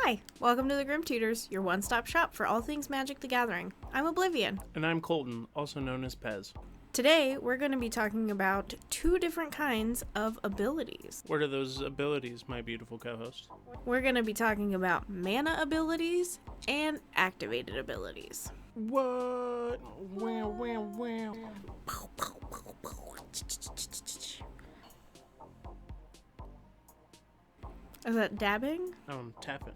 Hi, welcome to the Grim Tutors, your one-stop shop for all things Magic the Gathering. I'm Oblivion. And I'm Colton, also known as Pez. Today, we're going to be talking about two different kinds of abilities. What are those abilities, my beautiful co-host? We're going to be talking about mana abilities and activated abilities. What? Wow. Is that dabbing? Tapping.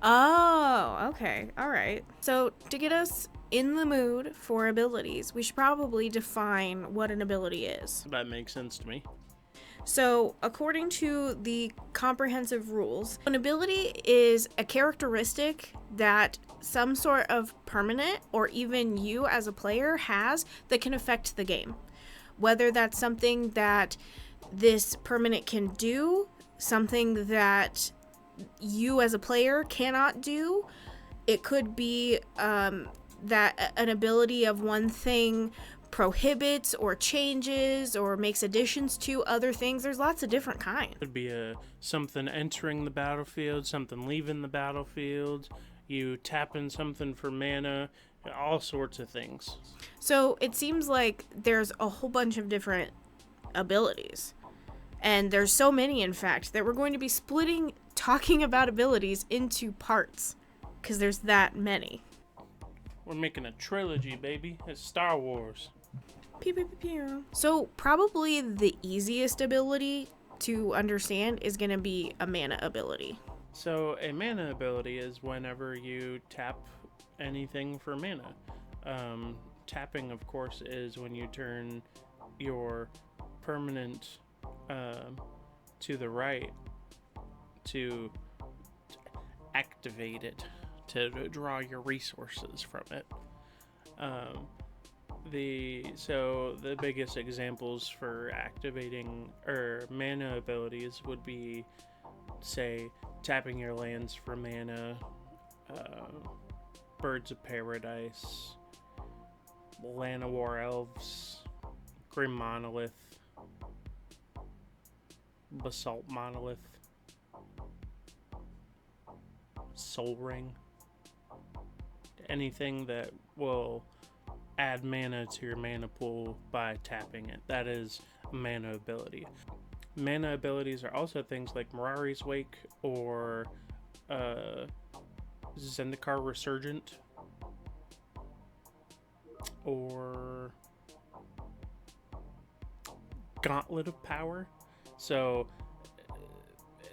Oh, okay. All right. So, to get us in the mood for abilities, we should probably define what an ability is. That makes sense to me. So, according to the comprehensive rules, an ability is a characteristic that some sort of permanent or even you as a player has that can affect the game. Whether that's something that this permanent can do, something that you as a player cannot do. It could be that an ability of one thing prohibits or changes or makes additions to other things. There's lots of different kinds. Could be something entering the battlefield, something leaving the battlefield, you tapping something for mana, all sorts of things. So it seems like there's a whole bunch of different abilities. And there's so many, in fact, that we're going to be talking about abilities into parts, because there's that many. We're making a trilogy, baby. It's Star Wars. Pew, pew, pew, pew. So probably the easiest ability to understand is going to be a mana ability. So a mana ability is whenever you tap anything for mana. Tapping, of course, is when you turn your permanent to the right to activate it, to draw your resources from it. The biggest examples for activating mana abilities would be, say, tapping your lands for mana, Birds of Paradise, Llanowar Elves, Grim Monolith, Basalt Monolith, Soul Ring. Anything that will add mana to your mana pool by tapping it. That is a mana ability. Mana abilities are also things like Mirari's Wake or Zendikar Resurgent or Gauntlet of Power. So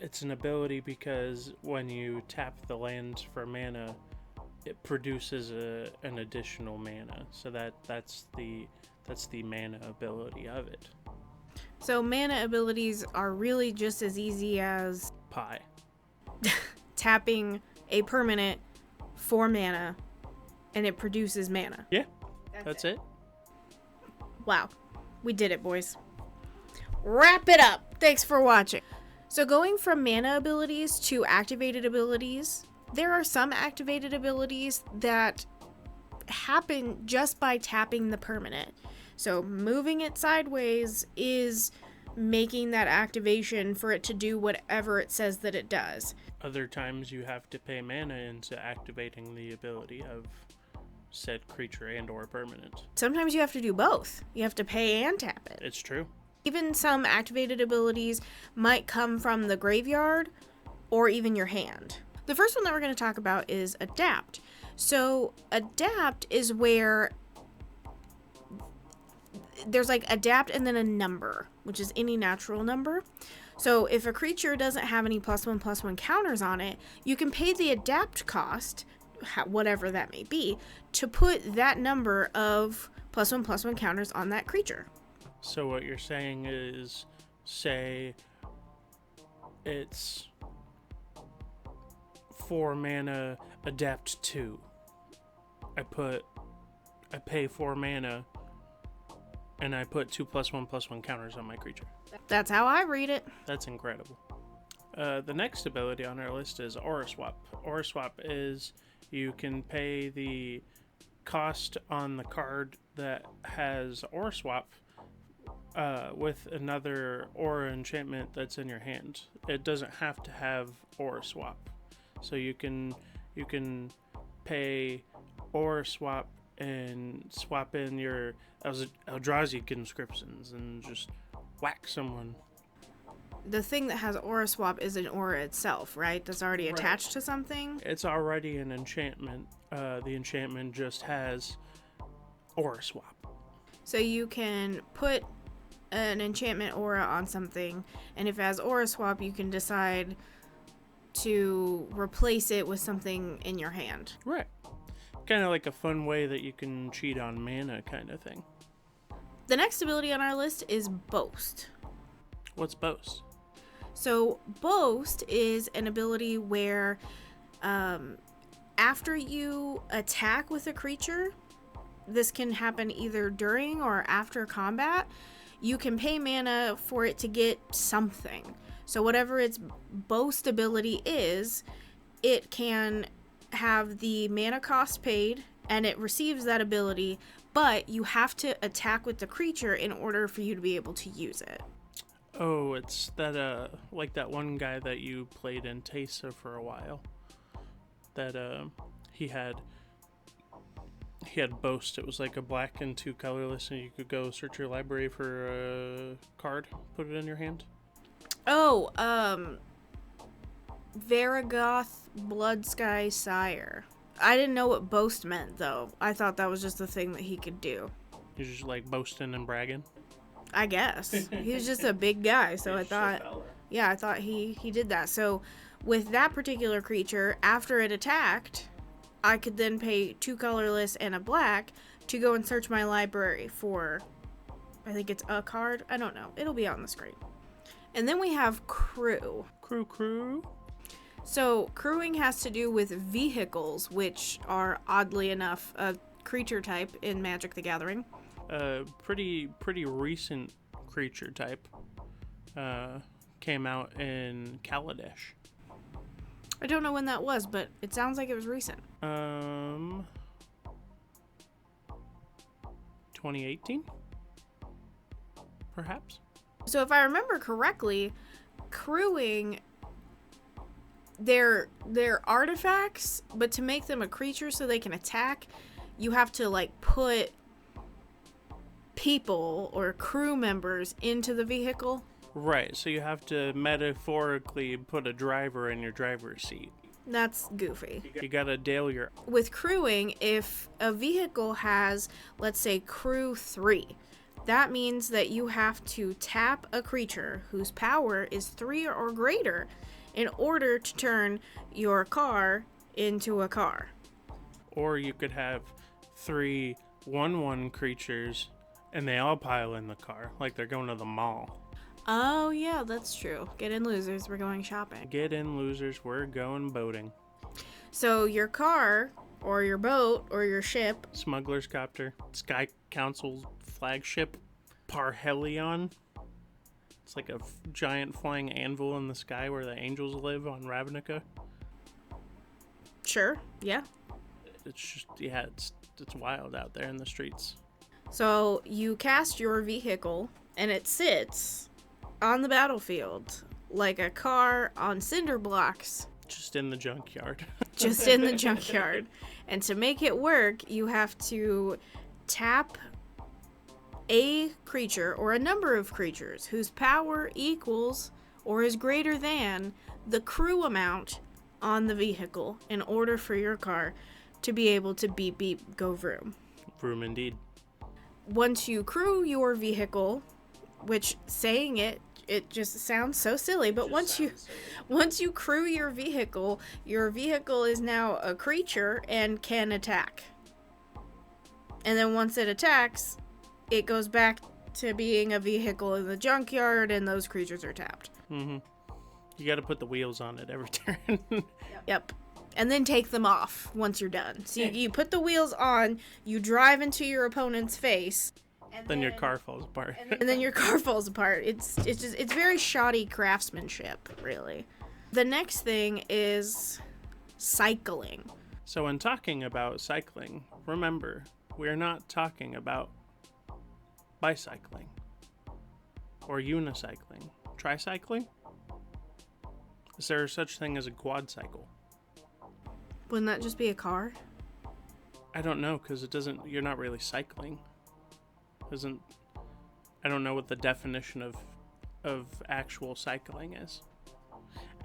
it's an ability because when you tap the land for mana, it produces an additional mana. So that's the mana ability of it. So mana abilities are really just as easy as pie. Tapping a permanent for mana and it produces mana. Yeah, that's it. Wow, we did it, boys. Wrap it up. Thanks for watching. So going from mana abilities to activated abilities, there are some activated abilities that happen just by tapping the permanent. So moving it sideways is making that activation for it to do whatever it says that it does. Other times you have to pay mana into activating the ability of said creature and or permanent. Sometimes you have to do both. You have to pay and tap it. It's true. Even some activated abilities might come from the graveyard or even your hand. The first one that we're going to talk about is Adapt. So Adapt is where there's like Adapt and then a number, which is any natural number. So if a creature doesn't have any +1/+1 counters on it, you can pay the Adapt cost, whatever that may be, to put that number of +1/+1 counters on that creature. So what you're saying is, say it's 4 mana Adapt 2. I pay 4 mana and I put 2 +1/+1 counters on my creature. That's how I read it. That's incredible. The next ability on our list is Aura Swap. Aura Swap is you can pay the cost on the card that has Aura Swap with another aura enchantment that's in your hand. It doesn't have to have Aura Swap. So you can pay aura swap and swap in your Eldrazi conscriptions and just whack someone. The thing that has aura swap is an aura itself, right? That's already attached to something? It's already an enchantment. The enchantment just has aura swap. So you can put an enchantment aura on something, and if it has aura swap, you can decide to replace it with something in your hand. Right. Kind of like a fun way that you can cheat on mana kind of thing. The next ability on our list is Boast. What's Boast? So Boast is an ability where after you attack with a creature, this can happen either during or after combat, you can pay mana for it to get something. So whatever its Boast ability is, it can have the mana cost paid and it receives that ability, but you have to attack with the creature in order for you to be able to use it. Oh, it's that like that one guy that you played in Tesa for a while. That he had Boast. It was like a black and 2 colorless, and you could go search your library for a card, put it in your hand. Oh, Varagoth Bloodsky Sire. I didn't know what Boast meant, though. I thought that was just the thing that he could do. He's just like boasting and bragging. I guess. He was just a big guy, so I thought he did that. So with that particular creature, after it attacked, I could then pay 2 colorless and a black to go and search my library for, I think it's a card. I don't know. It'll be on the screen. And then we have Crew. Crew. So crewing has to do with vehicles, which are oddly enough a creature type in Magic the Gathering. Pretty recent creature type. Came out in Kaladesh. I don't know when that was, but it sounds like it was recent. 2018? Perhaps? So if I remember correctly, crewing, they're artifacts, but to make them a creature so they can attack, you have to like put people or crew members into the vehicle. Right, so you have to metaphorically put a driver in your driver's seat. That's goofy. You gotta Dale your... With crewing, if a vehicle has, let's say, crew 3, that means that you have to tap a creature whose power is 3 or greater in order to turn your car into a car. Or you could have 3 1/1 creatures and they all pile in the car like they're going to the mall. Oh, yeah, that's true. Get in, losers. We're going shopping. Get in, losers. We're going boating. So your car or your boat or your ship. Smuggler's copter. Sky Council's flagship. Parhelion. It's like a giant flying anvil in the sky where the angels live on Ravnica. Sure, yeah. It's just, yeah, it's wild out there in the streets. So you cast your vehicle and it sits on the battlefield like a car on cinder blocks. Just in the junkyard. Just in the junkyard. And to make it work, you have to tap a creature or a number of creatures whose power equals or is greater than the crew amount on the vehicle in order for your car to be able to beep beep go vroom. Vroom indeed. Once you crew your vehicle, which saying it just sounds so silly, but once you crew your vehicle is now a creature and can attack. And then once it attacks, it goes back to being a vehicle in the junkyard and those creatures are tapped. Mm-hmm. You got to put the wheels on it every turn. Yep. And then take them off once you're done. So you put the wheels on, you drive into your opponent's face. And then your car falls apart. And then your car falls apart. It's very shoddy craftsmanship, really. The next thing is cycling. So when talking about cycling, remember, we're not talking about bicycling or unicycling. Tricycling? Is there such thing as a quad cycle? Wouldn't that just be a car? I don't know, because you're not really cycling. I don't know what the definition of actual cycling is.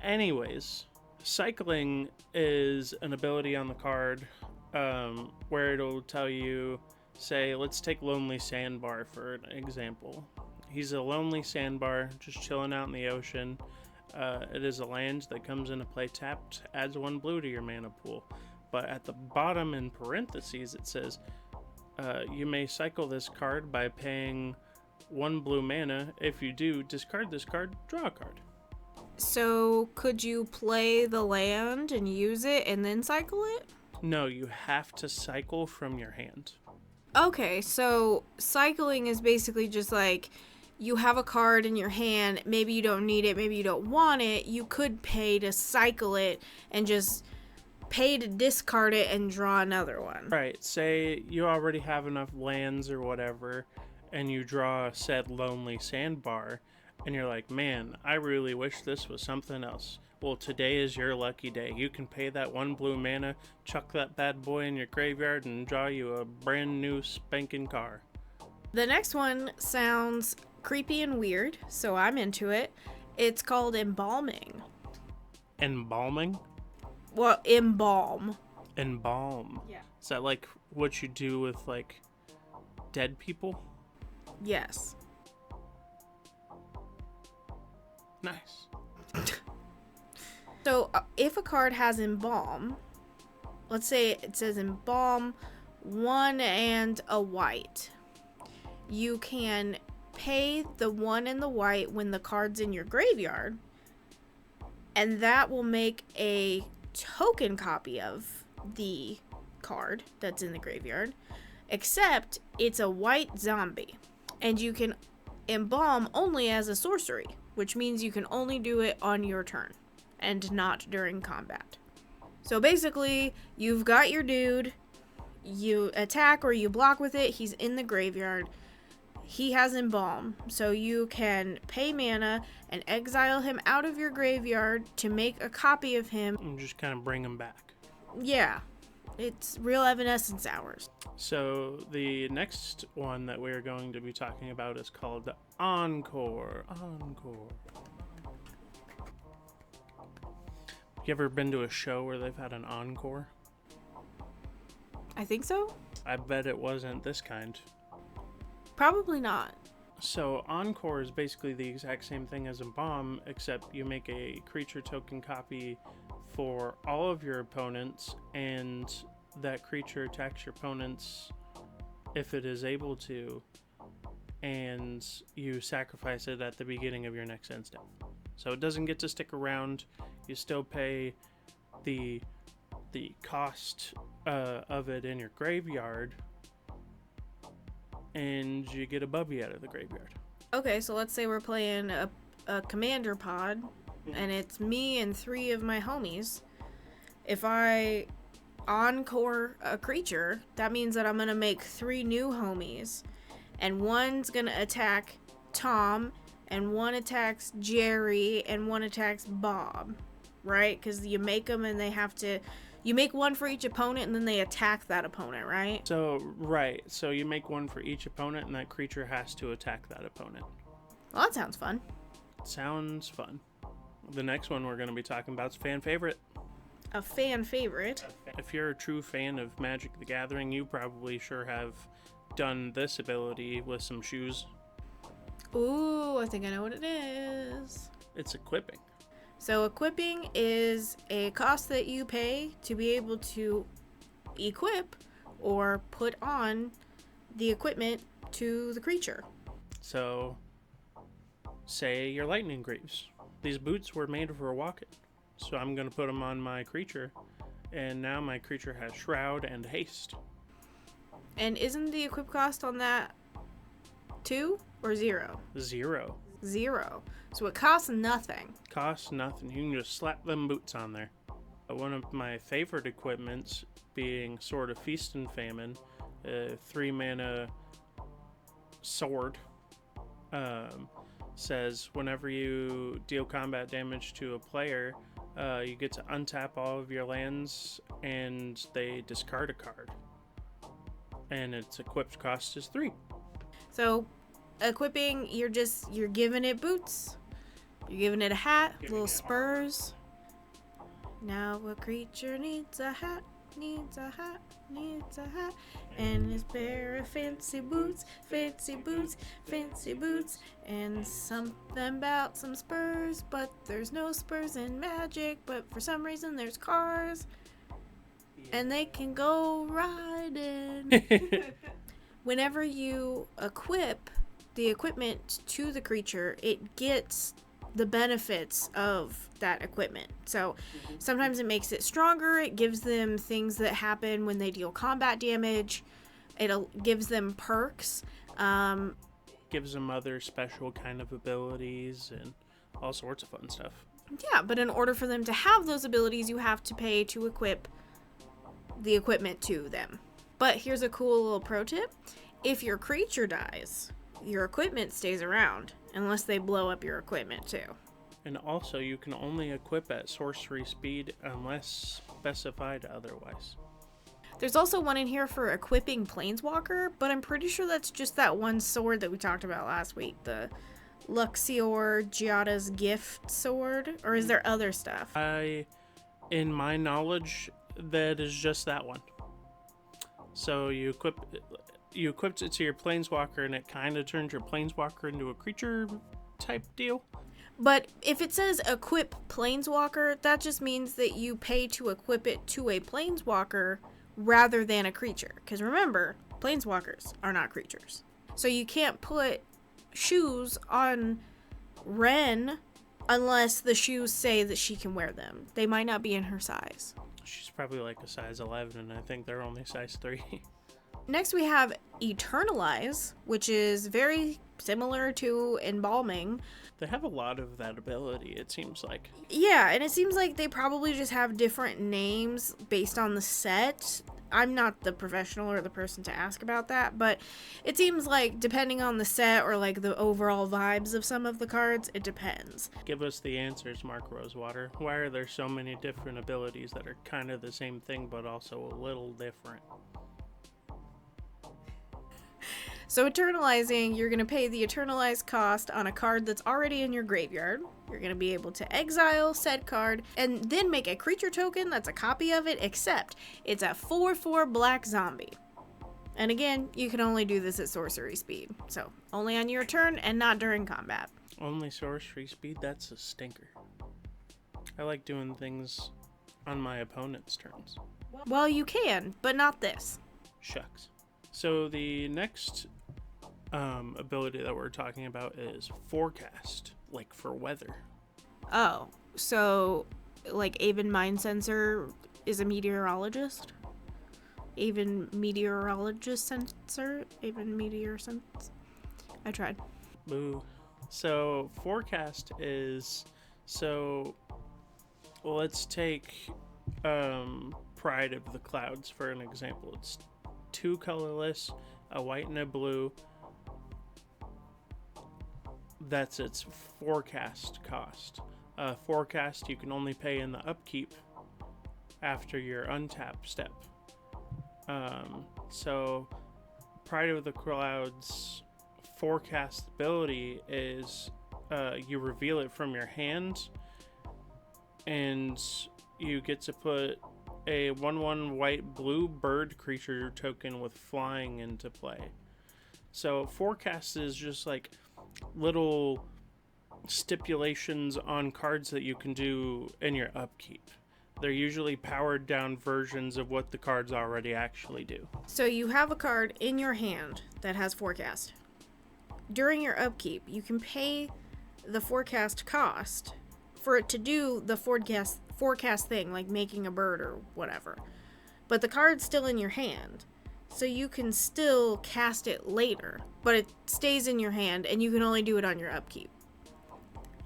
Anyways, cycling is an ability on the card where it'll tell you, say, let's take Lonely Sandbar for an example. He's a lonely sandbar, just chilling out in the ocean. It is a land that comes into play tapped, adds 1 blue to your mana pool. But at the bottom in parentheses it says, you may cycle this card by paying 1 blue mana. If you do, discard this card, draw a card. So could you play the land and use it and then cycle it? No, you have to cycle from your hand. Okay, so cycling is basically just like you have a card in your hand, maybe you don't need it, maybe you don't want it, you could pay to cycle it and just pay to discard it and draw another one. Right, say you already have enough lands or whatever, and you draw said Lonely Sandbar, and you're like, man, I really wish this was something else. Well, today is your lucky day. You can pay that 1 blue mana, chuck that bad boy in your graveyard, and draw you a brand new spanking car. The next one sounds creepy and weird, so I'm into it. It's called Embalming. Embalming? Well, Embalm. Embalm. Yeah. Is that like what you do with like dead people? Yes. Nice. So if a card has Embalm, let's say it says Embalm 1 and a white, you can pay the 1 and the white when the card's in your graveyard, and that will make a token copy of the card that's in the graveyard, except it's a white zombie, and you can embalm only as a sorcery, which means you can only do it on your turn and not during combat. So basically, you've got your dude, you attack or you block with it, he's in the graveyard, he has Embalm, so you can pay mana and exile him out of your graveyard to make a copy of him. And just kind of bring him back. Yeah, it's real Evanescence hours. So the next one that we're going to be talking about is called Encore. Encore. You ever been to a show where they've had an encore? I think so. I bet it wasn't this kind. Probably not. So Encore is basically the exact same thing as Embalm, except you make a creature token copy for all of your opponents, and that creature attacks your opponents if it is able to, and you sacrifice it at the beginning of your next end step. So it doesn't get to stick around. You still pay the cost of it in your graveyard, and you get a bubby out of the graveyard. Okay, so let's say we're playing a commander pod, and it's me and 3 of my homies. If I encore a creature, that means that I'm going to make 3 new homies, and one's going to attack Tom, and one attacks Jerry, and one attacks Bob, right? Because you make them and they have to... You make one for each opponent, and then they attack that opponent, right? Right. So you make one for each opponent, and that creature has to attack that opponent. Well, that sounds fun. Sounds fun. The next one we're going to be talking about is fan favorite. A fan favorite. If you're a true fan of Magic the Gathering, you probably sure have done this ability with some shoes. Ooh, I think I know what it is. It's equipping. So equipping is a cost that you pay to be able to equip or put on the equipment to the creature. So, say your Lightning Greaves. These boots were made for walking. So I'm going to put them on my creature, and now my creature has Shroud and Haste. And isn't the equip cost on that 2 or 0? 0. 0. So it costs nothing. Costs nothing. You can just slap them boots on there. One of my favorite equipments being Sword of Feast and Famine, 3 mana sword, says whenever you deal combat damage to a player, You get to untap all of your lands, and they discard a card. And its equipped cost is 3. So, equipping, you're giving it boots. You're giving it a hat, little spurs. Now a creature needs a hat, needs a hat, needs a hat. And his pair of fancy boots, fancy boots, fancy boots. And something about some spurs, but there's no spurs in Magic. But for some reason there's cars. And they can go riding. Whenever you equip the equipment to the creature, it gets the benefits of that equipment. So sometimes it makes it stronger. It gives them things that happen when they deal combat damage. It gives them perks. Gives them other special kind of abilities and all sorts of fun stuff. Yeah, but in order for them to have those abilities, you have to pay to equip the equipment to them. But here's a cool little pro tip. If your creature dies, your equipment stays around, unless they blow up your equipment too. And also, you can only equip at sorcery speed unless specified otherwise. There's also one in here for equipping Planeswalker, but I'm pretty sure that's just that one sword that we talked about last week, the Luxior Giada's Gift sword, or is there other stuff? In my knowledge, that is just that one. So you equipped it to your Planeswalker, and it kind of turns your Planeswalker into a creature type deal. But if it says equip Planeswalker, that just means that you pay to equip it to a Planeswalker rather than a creature. Because remember, Planeswalkers are not creatures. So you can't put shoes on Ren unless the shoes say that she can wear them. They might not be in her size. She's probably like a size 11, and I think they're only size 3. Next we have Eternalize, which is very similar to Embalming. They have a lot of that ability, it seems like. Yeah, and it seems like they probably just have different names based on the set. I'm not the professional or the person to ask about that, but it seems like depending on the set or like the overall vibes of some of the cards, it depends. Give us the answers, Mark Rosewater. Why are there so many different abilities that are kind of the same thing but also a little different? So Eternalizing, you're going to pay the Eternalize cost on a card that's already in your graveyard. You're going to be able to exile said card and then make a creature token that's a copy of it, except it's a 4/4 black zombie. And again, you can only do this at sorcery speed. So only on your turn and not during combat. Only sorcery speed? That's a stinker. I like doing things on my opponent's turns. Well, you can, but not this. Shucks. So the next ability that we're talking about is forecast, like for weather. Oh, so like Avon Mind Sensor is a meteorologist? Avon Meteorologist Sensor? Avon Meteor Sense? I tried. Boo. So forecast is, let's take Pride of the Clouds for an example. It's 2 colorless, a white and a blue. That's its forecast cost. Forecast you can only pay in the upkeep after your untap step. So Pride of the Clouds forecast ability is you reveal it from your hand, and you get to put a 1/1 white blue bird creature token with flying into play. So forecast is just like little stipulations on cards that you can do in your upkeep. They're usually powered down versions of what the cards already actually do. So you have a card in your hand that has forecast. During your upkeep, you can pay the forecast cost for it to do the forecast thing, like making a bird or whatever. But the card's still in your hand, so you can still cast it later, but it stays in your hand and you can only do it on your upkeep.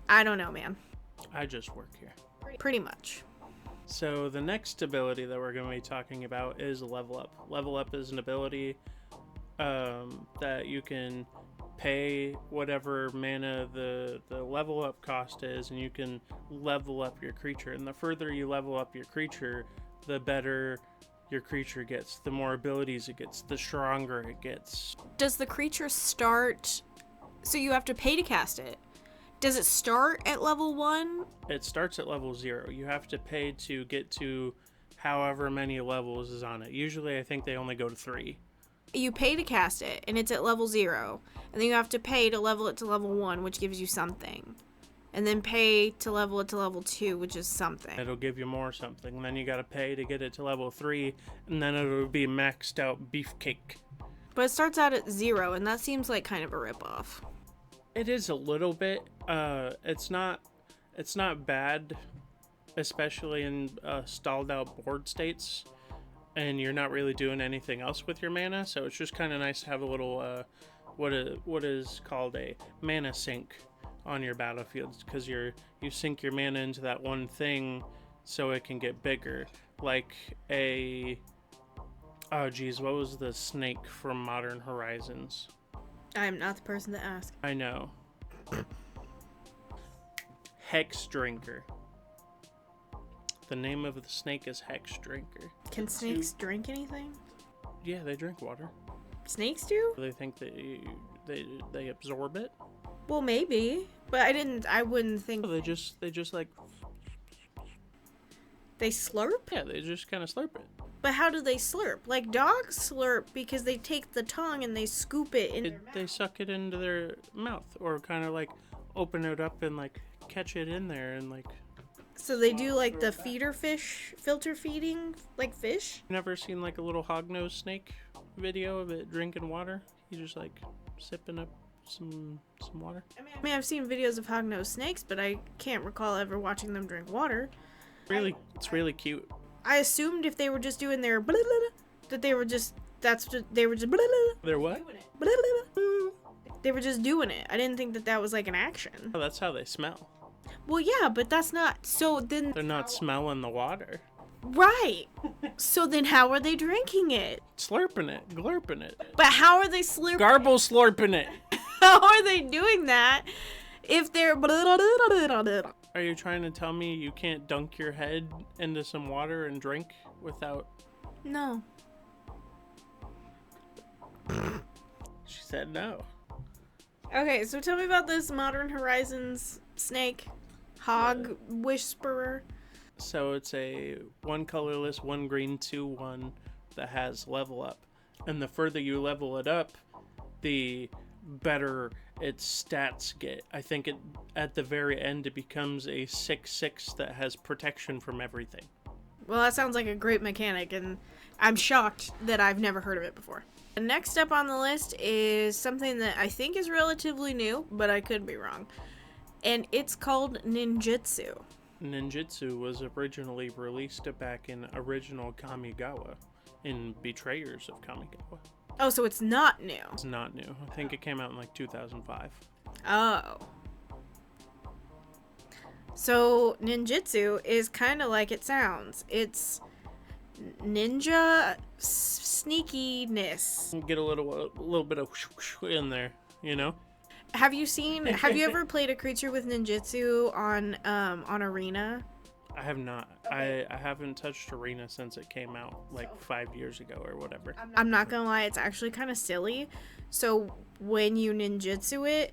I don't know, man. I just work here. Pretty much. So the next ability that we're going to be talking about is Level Up. Level Up is an ability that you can pay whatever mana the level up cost is, and you can level up your creature. And the further you level up your creature, the better your creature gets, the more abilities it gets, the stronger it gets. Does the creature start... So you have to pay to cast it. Does it start at level 1? It starts at level 0. You have to pay to get to however many levels is on it. Usually I think they only go to 3. You pay to cast it, and it's at level 0. And then you have to pay to level it to level 1, which gives you something. And then pay to level it to level 2, which is something. It'll give you more something. And then you gotta pay to get it to level 3, and then it'll be maxed out beefcake. But it starts out at 0, and that seems like kind of a ripoff. It is a little bit. It's not bad, especially in stalled out board states, and you're not really doing anything else with your mana. So it's just kind of nice to have a little what is called a mana sink on your battlefields, because you sink your mana into that one thing so it can get bigger. Like a... Oh geez, what was the snake from Modern Horizons? I am not the person to ask. I know. Hex Drinker. The name of the snake is Hex Drinker. Can snakes drink anything? Yeah, they drink water. Snakes do? They think they absorb it. Well, maybe, but I wouldn't think. They just like... They slurp? Yeah, they just kind of slurp it. But how do they slurp? Like dogs slurp because they take the tongue and they scoop it in their mouth. They suck it into their mouth, or kind of like open it up and like catch it in there and like... So they do like the feeder fish, filter feeding, like fish? Never seen like a little hognose snake video of it drinking water? You just like sipping up some water. I mean, I've seen videos of hognose snakes, but I can't recall ever watching them drink water. Really, it's really cute. I assumed if they were just doing their blah, blah, blah, that they were just they were just blah, blah, blah, They're what? blah, blah, blah. They were just doing it. I didn't think that was like an action. Oh, that's how they smell. Well, yeah, but that's not. So then They're not smelling the water. right. So then how are they drinking it? Slurping it, glurping it. But how are they slurping? Garble slurping it. How are they doing that if they're blah, blah, blah, blah, blah, blah? Are you trying to tell me you can't dunk your head into some water and drink without... No. She said no. Okay, so tell me about this Modern Horizons snake hog whisperer. So it's a 1 colorless, 1 green, 2/1 that has level up. And the further you level it up, the better its stats get. I think at the very end it becomes a 6/6 that has protection from everything. Well, that sounds like a great mechanic, and I'm shocked that I've never heard of it before. The next up on the list is something that I think is relatively new, but I could be wrong. And it's called Ninjutsu. Ninjutsu was originally released back in original Kamigawa, in Betrayers of Kamigawa. Oh, so it's not new. It's not new. I think it came out in like 2005. Oh. So Ninjutsu is kind of like it sounds. It's ninja sneakiness. Get a little bit of whoosh in there, you know? Have you ever played a creature with ninjutsu on Arena? I have not. I haven't touched Arena since it came out like 5 years ago or whatever. I'm not gonna lie, it's actually kind of silly. So when you ninjutsu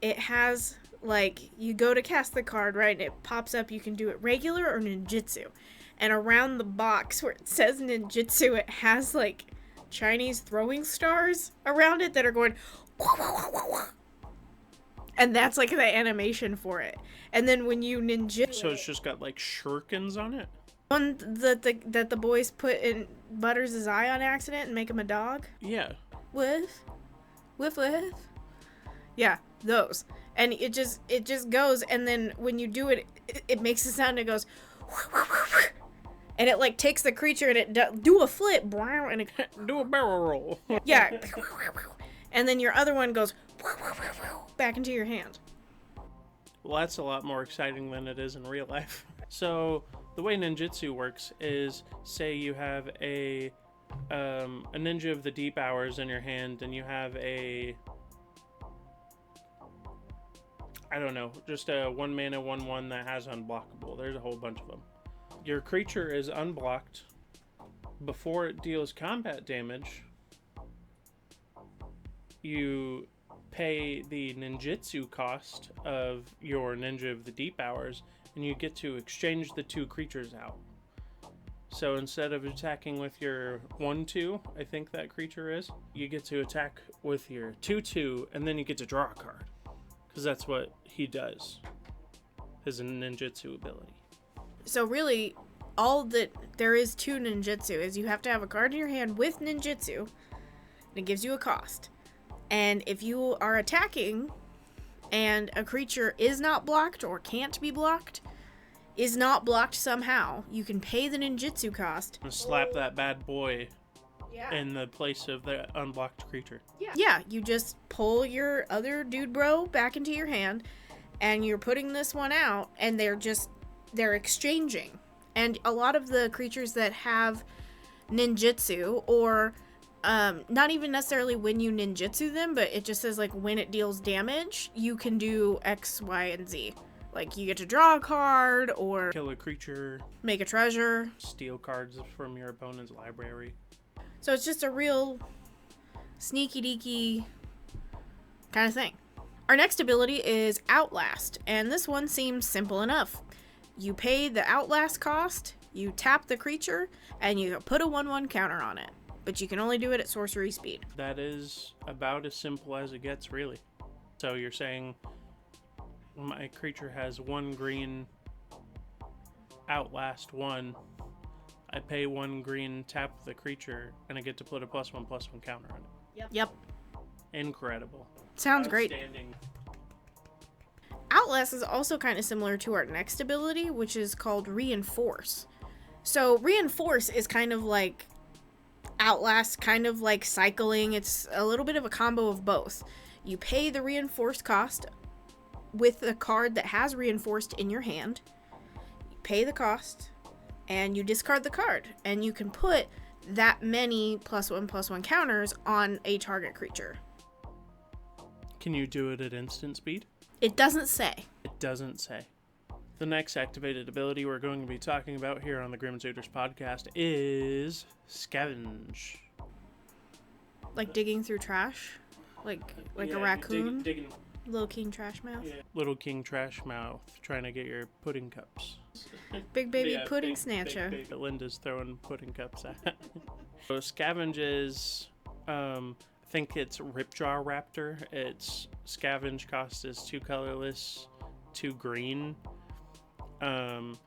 it has like, you go to cast the card, right, and it pops up, you can do it regular or ninjutsu. And around the box where it says ninjutsu, it has like Chinese throwing stars around it that are going and that's like the animation for it. And then when you ninjutsu, so it's just got like shurikens on it? One that the boys put in Butters' eye on accident and make him a dog? Yeah. Whiff. Yeah, those. And it just goes, and then when you do it, it makes a sound, it goes and it like takes the creature and it do a flip and it do a barrel roll. yeah. And then your other one goes back into your hand. Well, that's a lot more exciting than it is in real life. So the way ninjutsu works is, say you have a ninja of the deep hours in your hand, and you have a I don't know, just a 1 mana 1/1 that has unblockable. There's a whole bunch of them. Your creature is unblocked before it deals combat damage. You pay the ninjutsu cost of your Ninja of the Deep Hours, and you get to exchange the 2 creatures out. So instead of attacking with your 1/2, I think that creature is, you get to attack with your 2/2, and then you get to draw a card. Because that's what he does. His ninjutsu ability. So really, all that there is to ninjutsu is you have to have a card in your hand with ninjutsu, and it gives you a cost. And if you are attacking, and a creature is not blocked or can't be blocked, is not blocked somehow, you can pay the ninjutsu cost. And slap that bad boy in the place of the unblocked creature. Yeah, you just pull your other dude bro back into your hand, and you're putting this one out, and they're exchanging. And a lot of the creatures that have ninjutsu, or not even necessarily when you ninjutsu them, but it just says like when it deals damage, you can do X, Y, and Z. Like you get to draw a card, or kill a creature, make a treasure, steal cards from your opponent's library. So it's just a real sneaky deaky kind of thing. Our next ability is Outlast, and this one seems simple enough. You pay the Outlast cost, you tap the creature, and you put a 1/1 counter on it. But you can only do it at sorcery speed. That is about as simple as it gets, really. So you're saying my creature has 1 green, Outlast 1. I pay 1 green, tap the creature, and I get to put a +1/+1 counter on it. Yep. Incredible. Sounds great. Outstanding. Outlast is also kind of similar to our next ability, which is called Reinforce. So Reinforce is kind of like Outlast, kind of like cycling. It's a little bit of a combo of both. You pay the Reinforce cost with the card that has Reinforced in your hand. You pay the cost, and you discard the card, and you can put that many +1/+1 counters on a target creature. Can you do it at instant speed? It doesn't say. It doesn't say. The next activated ability we're going to be talking about here on the Grim Tutors podcast is Scavenge. Like digging through trash? Like a raccoon? Digging. Little King Trash Mouth? Yeah. Little King Trash Mouth trying to get your pudding cups. Big baby pudding snatcher. Big Linda's throwing pudding cups at. So Scavenge is, I think it's Ripjaw Raptor. Its Scavenge cost is 2 colorless, 2 green. And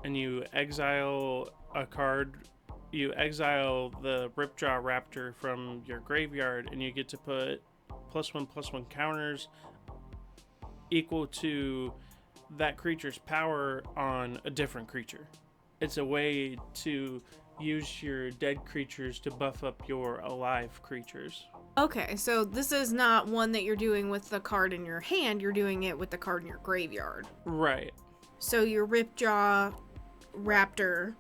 you exile a card. You exile the Ripjaw Raptor from your graveyard, and you get to put +1/+1 counters equal to that creature's power on a different creature. It's a way to use your dead creatures to buff up your alive creatures. Okay, so this is not one that you're doing with the card in your hand, you're doing it with the card in your graveyard. Right. So your Ripjaw Raptor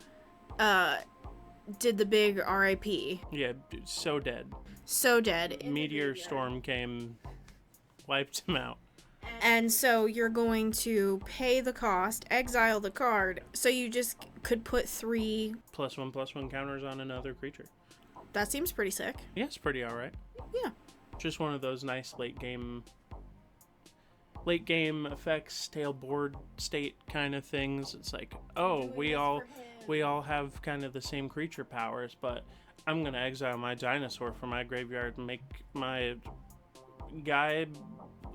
did the big RIP. Yeah, so dead. So dead. Meteor storm came, wiped him out. And so you're going to pay the cost, exile the card, so you just could put 3 +1/+1 counters on another creature. That seems pretty sick. Yeah, it's pretty alright. Yeah. Just one of those nice late game effects, stale board state kind of things. It's like, oh, we all have kind of the same creature powers, but I'm gonna exile my dinosaur from my graveyard and make my guy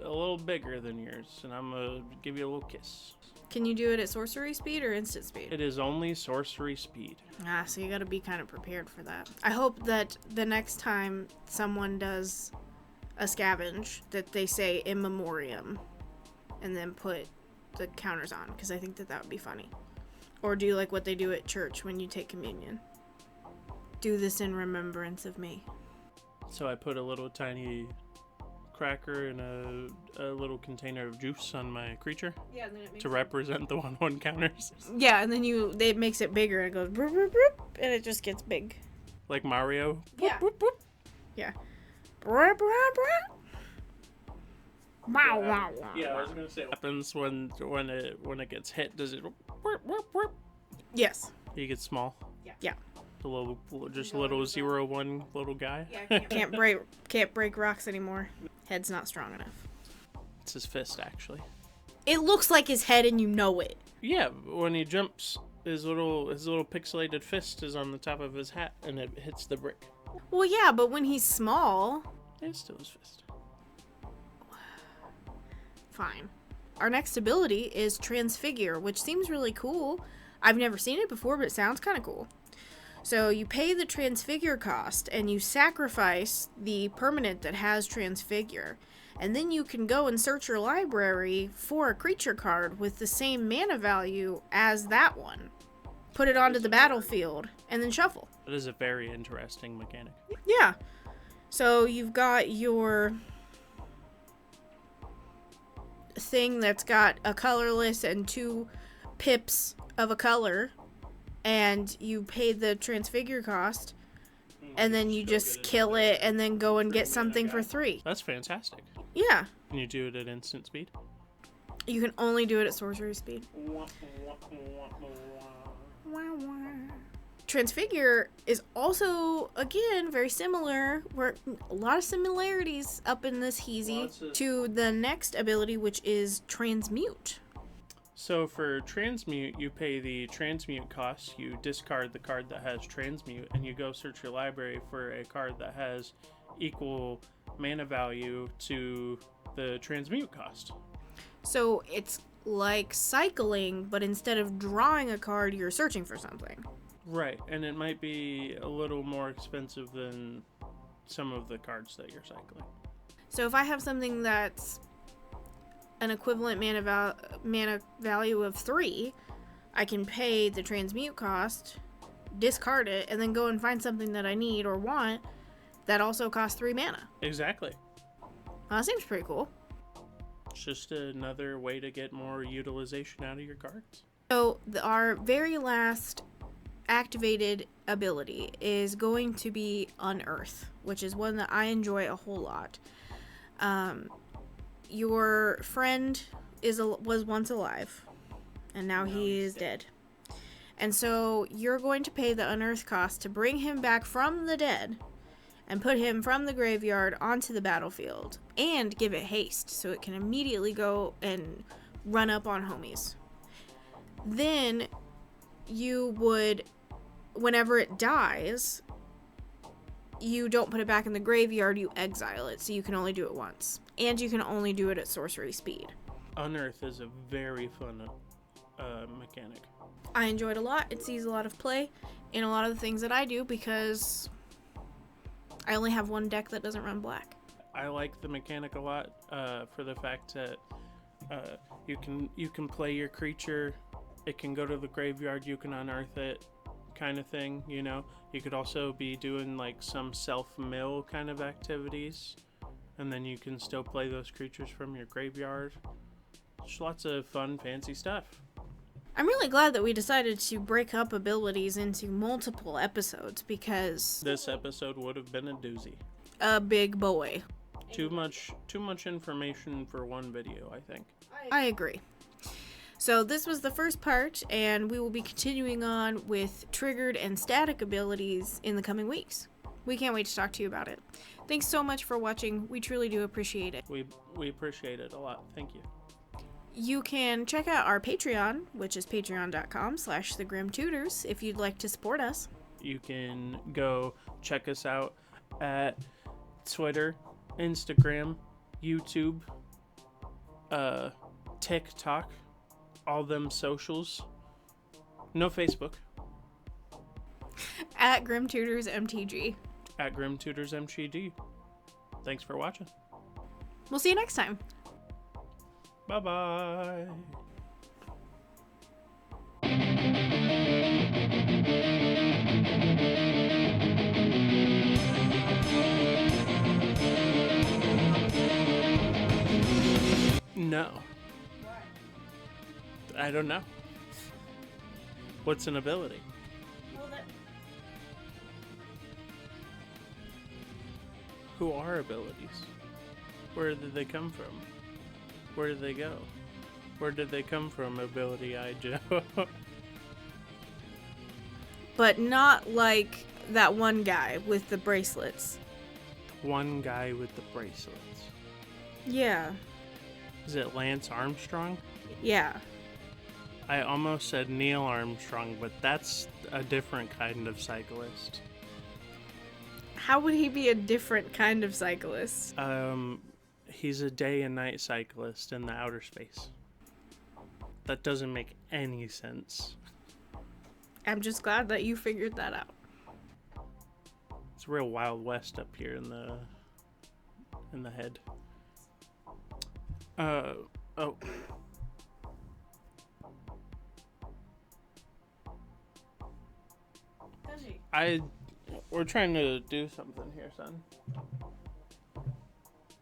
a little bigger than yours, and I'm gonna give you a little kiss. Can you do it at sorcery speed or instant speed? It is only sorcery speed. So you gotta be kind of prepared for that. I hope that the next time someone does a scavenge, that they say in memoriam, and then put the counters on, because I think that would be funny. Or do like what they do at church when you take communion. Do this in remembrance of me. So I put a little tiny cracker in a little container of juice on my creature. Yeah, and then it makes to represent the 1/1 counters. Yeah, and then it makes it bigger, and it goes broop, broop, broop, and it just gets big. Like Mario. Yeah. Boop, boop. Yeah. Broop, broop, broop. Wow, wow, wow. Yeah, I was gonna say what happens when it gets hit. Does it? Yes. He gets small. Yeah. The little 0-1 little guy. Can't break rocks anymore. Head's not strong enough. It's his fist, actually. It looks like his head, and you know it. Yeah, when he jumps, his little pixelated fist is on the top of his hat, and it hits the brick. Well, yeah, but when he's small, It's still his fist. fine. Our next ability is Transfigure, which seems really cool. I've never seen it before, but it sounds kind of cool. So you pay the Transfigure cost, and you sacrifice the permanent that has Transfigure. And then you can go and search your library for a creature card with the same mana value as that one. Put it onto the battlefield, and then shuffle. It is a very interesting mechanic. Yeah. So you've got your thing that's got a colorless and 2 pips of a color, and you pay the Transfigure cost, and then you just kill it and then go and get something for 3. That's fantastic. Yeah. Can you do it at instant speed? You can only do it at sorcery speed. Transfigure is also, again, very similar. We're a lot of similarities up in this Heezy to the next ability, which is Transmute. So for Transmute, you pay the Transmute cost, you discard the card that has Transmute, and you go search your library for a card that has equal mana value to the Transmute cost. So it's like cycling, but instead of drawing a card, you're searching for something. Right, and it might be a little more expensive than some of the cards that you're cycling. So if I have something that's an equivalent mana value of 3, I can pay the Transmute cost, discard it, and then go and find something that I need or want that also costs 3 mana. Exactly. That seems pretty cool. It's just another way to get more utilization out of your cards. So our very last activated ability is going to be Unearth, which is one that I enjoy a whole lot. Your friend was once alive, and now he is dead. And so you're going to pay the Unearth cost to bring him back from the dead and put him from the graveyard onto the battlefield, and give it haste so it can immediately go and run up on homies. Then you would, whenever it dies, you don't put it back in the graveyard, you exile it, so you can only do it once. And you can only do it at sorcery speed. Unearth is a very fun mechanic. I enjoy it a lot. It sees a lot of play in a lot of the things that I do because I only have one deck that doesn't run black. I like the mechanic a lot for the fact that you can play your creature, it can go to the graveyard, you can unearth it, kind of thing, you know. You could also be doing like some self-mill kind of activities, and then you can still play those creatures from your graveyard. Just lots of fun, fancy stuff. I'm really glad that we decided to break up abilities into multiple episodes because This episode would have been a doozy. a big boy. Too much information for one video, I think. I agree. So this was the first part, and we will be continuing on with triggered and static abilities in the coming weeks. We can't wait to talk to you about it. Thanks so much for watching. We truly do appreciate it. We appreciate it a lot. Thank you. You can check out our Patreon, which is patreon.com/thegrimtutors, if you'd like to support us. You can go check us out at Twitter, Instagram, YouTube, TikTok, all them socials. No Facebook. At Grim Tutors MTG. At Grim Tutors MTG. Thanks for watching. We'll see you next time. Bye-bye. No. I don't know. What's an ability? Who are abilities? Where did they come from? Where did they go? Where did they come from, Ability Eye Joe? But not like that one guy with the bracelets. One guy with the bracelets. Yeah. Is it Lance Armstrong? Yeah. I almost said Neil Armstrong, but that's a different kind of cyclist. How would he be a different kind of cyclist? He's a day and night cyclist in the outer space. That doesn't make any sense. I'm just glad that you figured that out. It's real Wild West up here in the head. Oh. We're trying to do something here, son.